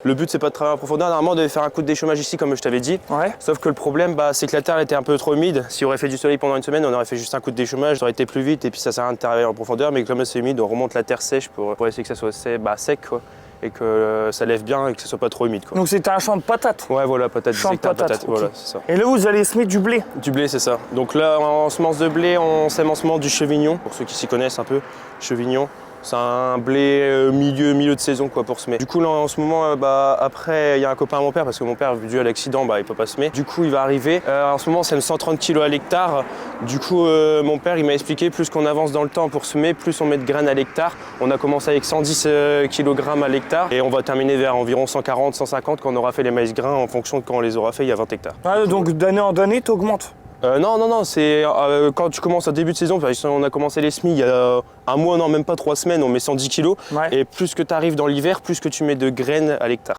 Le but c'est pas de travailler en profondeur, normalement on devait faire un coup de déchômage ici comme je t'avais dit. Ouais. Sauf que le problème c'est que la terre était un peu trop humide. Si on aurait fait du soleil pendant une semaine, on aurait fait juste un coup de déchômage, ça aurait été plus vite et puis ça sert à rien de travailler en profondeur. Mais comme c'est humide, on remonte la terre sèche pour essayer que ça soit sec quoi. Et que ça lève bien et que ça soit pas trop humide quoi. Donc c'était un champ de patates. Ouais voilà, patates, Champ de patates, okay. Voilà, c'est ça. Et là vous allez semer du blé. Du blé c'est ça. Donc là en semence de blé, on sème en semence du chevignon, pour ceux qui s'y connaissent un peu, chevignon. C'est un blé milieu de saison quoi pour semer. Du coup là en ce moment après il y a un copain à mon père parce que mon père dû à l'accident il peut pas semer. Du coup il va arriver. En ce moment c'est 130 kg à l'hectare. Du coup mon père il m'a expliqué plus qu'on avance dans le temps pour semer, plus on met de graines à l'hectare. On a commencé avec 110 kg à l'hectare et on va terminer vers environ 140, 150 quand on aura fait les maïs grains en fonction de quand on les aura fait il y a 20 hectares. Ah, donc d'année en année t'augmentes. Non, c'est quand tu commences en début de saison, on a commencé les semis il y a un mois, non même pas 3 semaines, on met 110 kg. Ouais. Et plus que tu arrives dans l'hiver, plus que tu mets de graines à l'hectare.